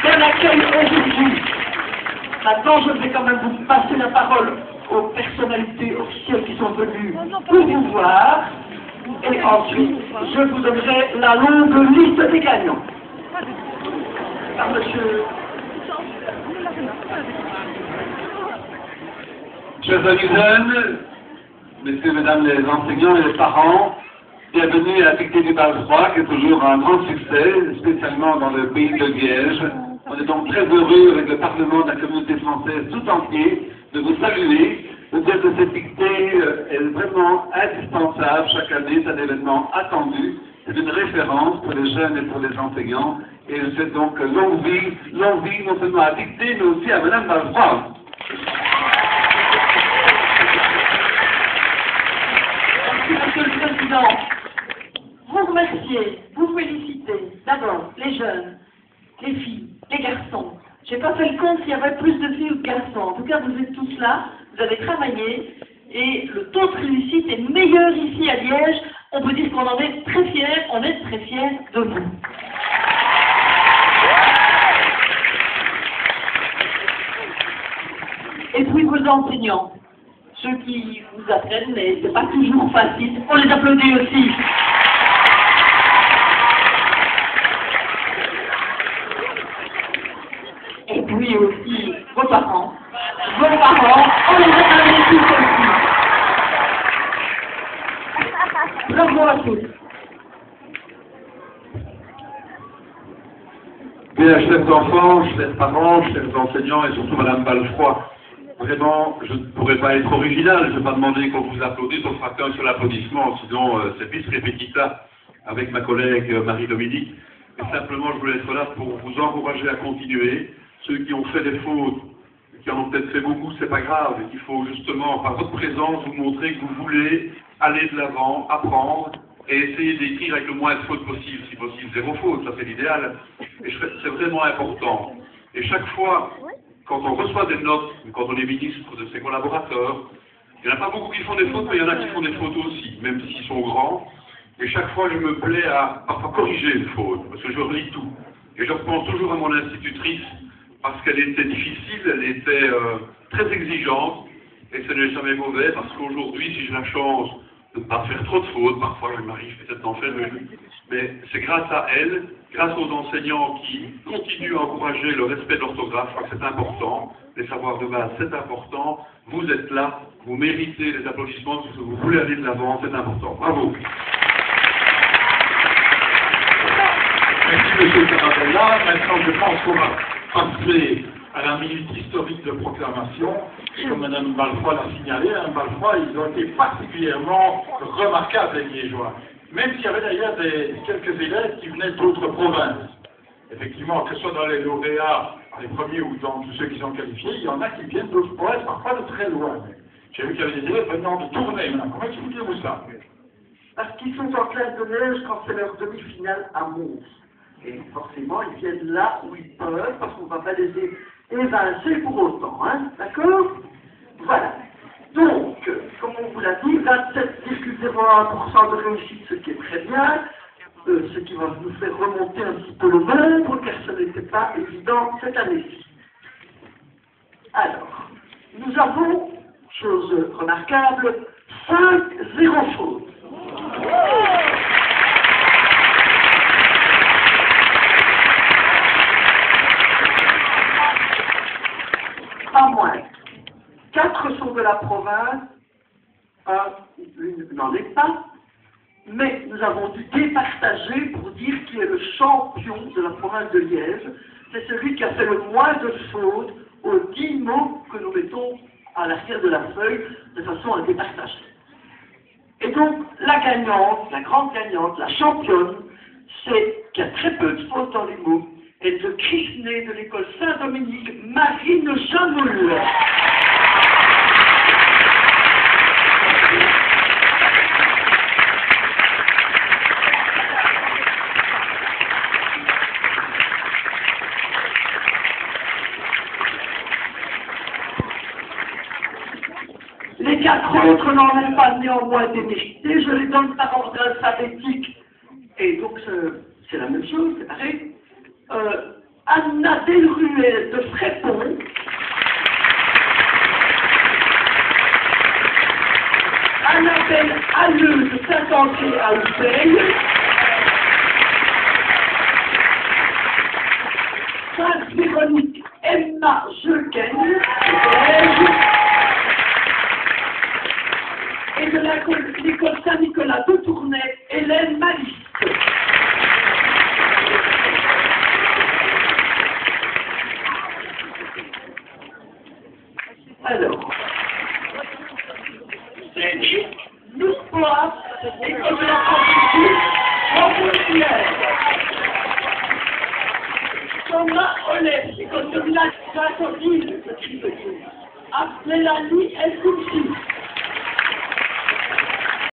bon accueil aujourd'hui. Maintenant, je vais quand même vous passer la parole aux personnalités officielles qui sont venues pour vous voir. Et ensuite, je vous donnerai la longue liste des gagnants. Par monsieur. Chers amis jeunes, messieurs, mesdames les enseignants et les parents, bienvenue à la Pictet du Bal-Froid, qui est toujours un grand succès, spécialement dans le pays de Liège. On est donc très heureux avec le Parlement de la communauté française tout entier de vous saluer, de dire que cette Pictet est vraiment indispensable chaque année, c'est un événement attendu, c'est une référence pour les jeunes et pour les enseignants, et je souhaite donc longue vie non seulement à Pictet, mais aussi à Madame Bal-Froid. Monsieur le Président, vous remercier, vous féliciter, d'abord les jeunes, les filles, les garçons. Je n'ai pas fait le compte s'il y avait plus de filles ou de garçons. En tout cas, vous êtes tous là, vous avez travaillé, et le taux de réussite est meilleur ici à Liège. On peut dire qu'on en est très fiers, on est très fiers de vous. Et puis vos enseignants, ceux qui vous apprennent, mais c'est pas toujours facile, on les applaudit aussi. Et puis aussi vos parents, on les applaudit tous aussi. Bravo à tous. Bien, chers enfants, chers parents, chers enseignants et surtout Madame Bal-Froid, vraiment, je ne pourrais pas être original, je ne vais pas demander qu'on vous applaudisse, on fera qu'un seul applaudissement, sinon c'est bis repetita avec ma collègue Marie-Dominique. Et simplement, je voulais être là pour vous encourager à continuer. Ceux qui ont fait des fautes, qui en ont peut-être fait beaucoup, c'est pas grave. Il faut justement, par votre présence, vous montrer que vous voulez aller de l'avant, apprendre et essayer d'écrire avec le moins de fautes possible, si possible zéro faute, ça c'est l'idéal. Et c'est vraiment important. Et chaque fois, quand on reçoit des notes, quand on est ministre de ses collaborateurs, il n'y en a pas beaucoup qui font des fautes, mais il y en a qui font des fautes aussi, même s'ils sont grands. Et chaque fois, je me plais à parfois corriger une faute, parce que je relis tout. Et je repense toujours à mon institutrice, parce qu'elle était difficile, elle était très exigeante, et ce n'est jamais mauvais, parce qu'aujourd'hui, si j'ai la chance de ne pas faire trop de fautes, parfois il m'arrive peut-être d'en faire une, mais c'est grâce à elle, grâce aux enseignants qui continuent à encourager le respect de l'orthographe, je crois que c'est important, les savoirs de base, c'est important, vous êtes là, vous méritez les applaudissements, parce que vous voulez aller de l'avant, c'est important. Bravo. Merci monsieur Carabella. Maintenant je pense qu'on va passer à la minute historique de proclamation. Et comme Mme Bal-Froid l'a signalé, Bal-Froid, ils ont été particulièrement remarquables les Liégeois. Même s'il y avait d'ailleurs quelques élèves qui venaient d'autres provinces. Effectivement, que ce soit dans les lauréats, dans les premiers ou dans tous ceux qui sont qualifiés, il y en a qui viennent d'autres provinces, parfois de très loin. J'ai vu qu'il y avait des élèves venant de Tournai. Comment expliquez-vous ça? Parce qu'ils sont en classe de neige quand c'est leur demi-finale à Mons. Et forcément, ils viennent là où ils peuvent, parce qu'on ne va pas les évincer pour autant, hein, d'accord? Voilà. Donc, comme on vous l'a dit, 27,01% de réussite, ce qui est très bien, ce qui va nous faire remonter un petit peu le nombre, car ce n'était pas évident cette année-ci. Alors, nous avons, chose remarquable, 5-0 fautes. Pas moins. 4 sont de la province, une n'en est pas, mais nous avons dû départager pour dire qui est le champion de la province de Liège. C'est celui qui a fait le moins de fautes aux 10 mots que nous mettons à l'arrière de la feuille, de façon à départager. Et donc, la gagnante, la grande gagnante, la championne, c'est qu'il y a très peu de fautes dans les mots, est de Crisney de l'école Saint-Dominique, Marine Chamoul. Les 4 autres n'en ont pas néanmoins été mérités, je les donne par ordre alphabétique, et donc c'est la même chose, c'est pareil. Anna Delruet de Frépont, Annabelle Halleux de Saint-André à Outeil, Sainte-Véronique Emma Jeugen et de l'école Saint-Nicolas de Tournai, Hélène Maliste. Alors, c'est nous place, école de la Constitution, Montpellier. Thomas Olès, école de village Saint-Odile, appelez la nuit El Koussi.